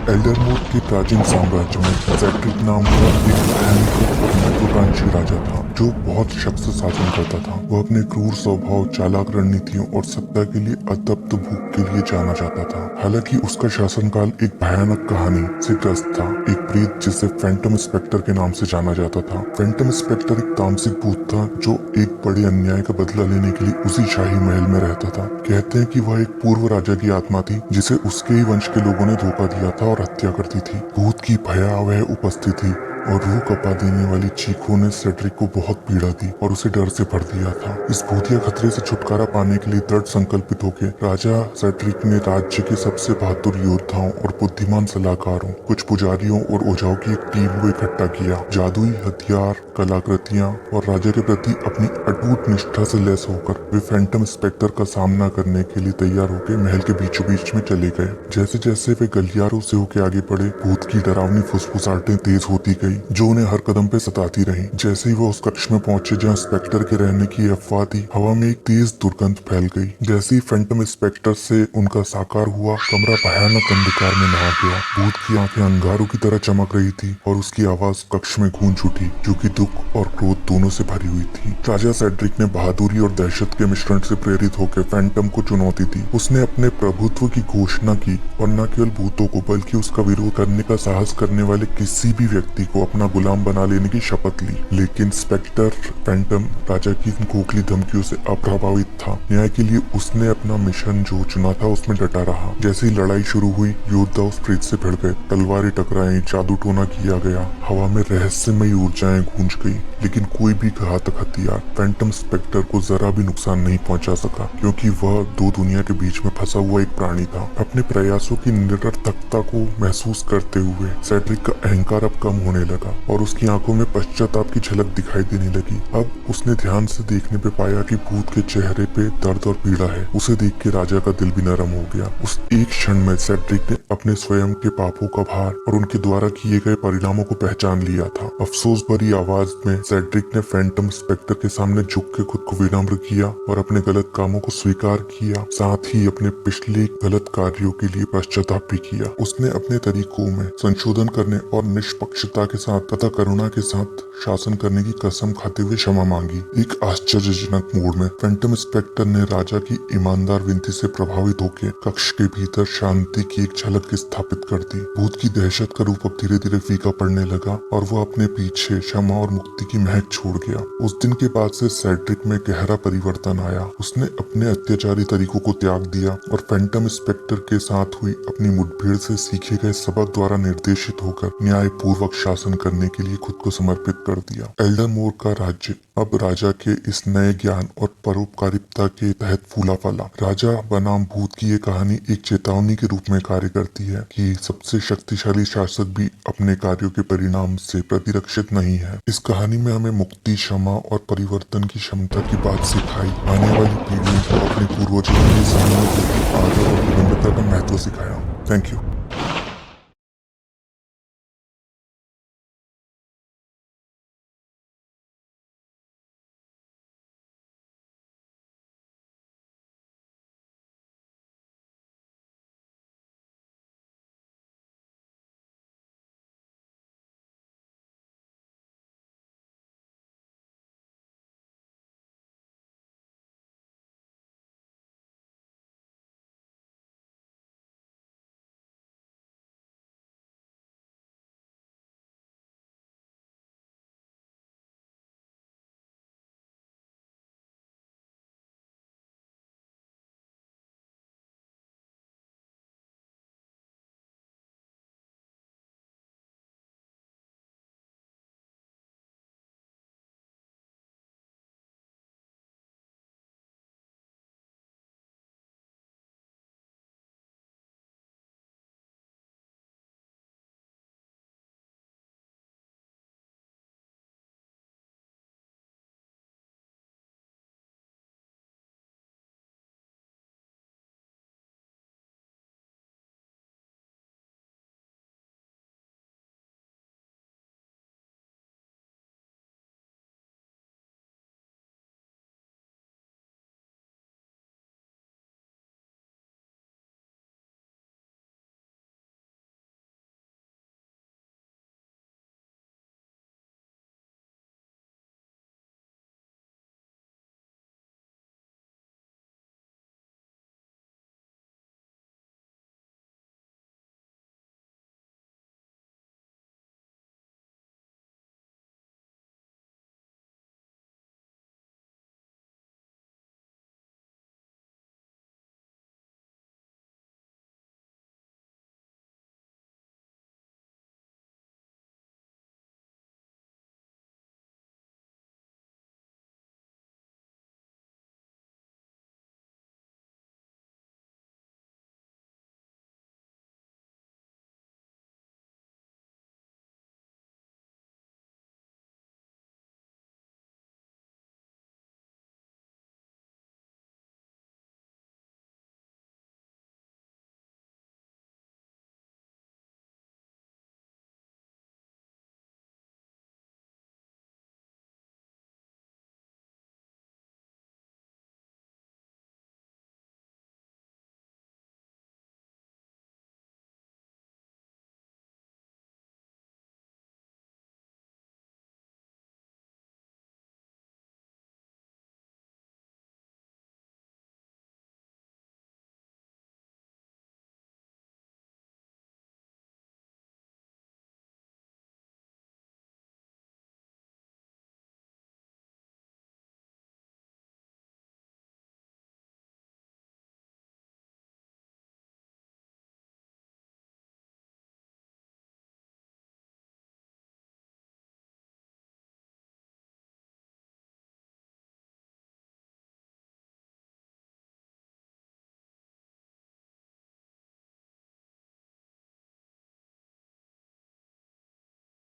एल्डरमोर के प्राचीन साम्राज्य में सेड्रिक नाम का एक भयंकर और महत्वाकांक्षी राजा था जो बहुत शक से शासन करता था। वह अपने क्रूर स्वभाव, चालाक रणनीतियों और सत्ता के लिए अतप्त भूख के लिए जाना जाता था। हालांकि उसका शासनकाल एक भयानक कहानी से ग्रस्त था। एक प्रेत जिसे फैंटम स्पेक्टर के नाम से जाना जाता था। फैंटम स्पेक्टर एक तामसिक भूत था जो एक बड़े अन्याय का बदला लेने के लिए उसी शाही महल में रहता था। कहते हैं कि वह एक पूर्व राजा की आत्मा थी जिसे उसके ही वंश के लोगों ने धोखा दिया था और हत्या कर दी थी। भूत की भयावह उपस्थिति और रूह कपा देने वाली चीखों ने सेड्रिक को बहुत पीड़ा दी और उसे डर से भर दिया था। इस भूतिया खतरे से छुटकारा पाने के लिए दृढ़ संकल्पित होकर राजा सेड्रिक ने राज्य के सबसे बहादुर योद्धाओं और बुद्धिमान सलाहकारों, कुछ पुजारियों और ओझाओं की एक टीम को इकट्ठा किया। जादुई हथियार, कलाकृतियां और राजा के प्रति अपनी अटूट निष्ठा से लैस होकर वे फैंटम स्पेक्टर का सामना करने के लिए तैयार होकर महल के बीचों बीच में चले गए। जैसे जैसे वे गलियारों से होकर आगे बढ़े, भूत की डरावनी फुसफुसाहटें तेज होती गई जो उन्हें हर कदम पे सताती रही। जैसे ही वो उस कक्ष में पहुंचे जहाँ स्पेक्टर के रहने की अफवाह थी, हवा में एक तेज दुर्गंध फैल गई। जैसे ही फैंटम स्पेक्टर से उनका साकार हुआ, कमरा भयानक अंधकार में नहा गया। भूत की आंखें अंगारों की तरह चमक रही थी और उसकी आवाज कक्ष में गूंज उठी जो कि दुख और क्रोध दोनों से भरी हुई थी। राजा सेड्रिक ने बहादुरी और दहशत के मिश्रण से प्रेरित होकर फैंटम को चुनौती दी। उसने अपने प्रभुत्व की घोषणा की और न केवल भूतों को बल्कि उसका विरोध करने का साहस करने वाले किसी भी व्यक्ति को अपना गुलाम बना लेने की शपथ ली। लेकिन स्पेक्टर फैंटम राजा की खोखली धमकियों से अप्रभावित था। न्याय के लिए उसने अपना मिशन जो चुना था उसमें डटा रहा। जैसे ही लड़ाई शुरू हुई, योद्धा उस प्रेत से भिड़ गए, तलवारें टकराई, जादू टोना किया गया, हवा में रहस्यमयी ऊर्जाएं गूंज गई, लेकिन कोई भी घातक हथियार फैंटम स्पेक्टर को जरा भी नुकसान नहीं पहुंचा सका, क्योंकि वह दो दुनिया के बीच में फंसा हुआ एक प्राणी था। अपने प्रयासों की निरर्थकता को महसूस करते हुए सेड्रिक का अहंकार अब कम होने लगा और उसकी आंखों में पश्चाताप की झलक दिखाई देने लगी। अब उसने ध्यान से देखने पे पाया कि भूत के चेहरे पे दर्द और पीड़ा है। उसे देख के राजा का दिल भी नरम हो गया। उस एक क्षण में सेड्रिक ने अपने स्वयं के पापों का भार और उनके द्वारा किए गए परिणामों को पहचान लिया था। अफसोस भरी आवाज में सेड्रिक ने फैंटम स्पेक्टर के सामने झुक के खुद को विनम्र किया और अपने गलत कामों को स्वीकार किया, साथ ही अपने पिछले गलत कार्यों के लिए पश्चाताप भी किया। उसने अपने तरीकों में संशोधन करने और निष्पक्षता के साथ तथा करुणा के साथ शासन करने की कसम खाते हुए क्षमा मांगी। एक आश्चर्यजनक मोड़ में फैंटम स्पेक्टर ने राजा की ईमानदार विनती से प्रभावित होकर कक्ष के भीतर शांति की एक झलक स्थापित कर दी। भूत की दहशत का रूप अब धीरे धीरे फीका पड़ने लगा और वो अपने पीछे क्षमा और मुक्ति की महक छोड़ गया। उस दिन के बाद से सेड्रिक में गहरा परिवर्तन आया। उसने अपने अत्याचारी तरीकों को त्याग दिया और फैंटम स्पेक्टर के साथ हुई अपनी मुठभेड़ से सीखे गए सबक द्वारा निर्देशित होकर न्याय पूर्वक शासन करने के लिए खुद को समर्पित कर दिया। एल्डरमोर का राज्य अब राजा के इस नए ज्ञान और परोपकारिता के तहत फूला फला। राजा बनाम भूत की ये कहानी एक चेतावनी के रूप में कार्य करती है कि सबसे शक्तिशाली शासक भी अपने कार्यों के परिणाम से प्रतिरक्षित नहीं है। इस कहानी में हमें मुक्ति, क्षमा और परिवर्तन की क्षमता की बात सिखाई। आने वाली पीढ़ियों को अपने पूर्वजों के लिए सहानुभूति, आदर और विनम्रता का महत्व सिखाया। Thank you.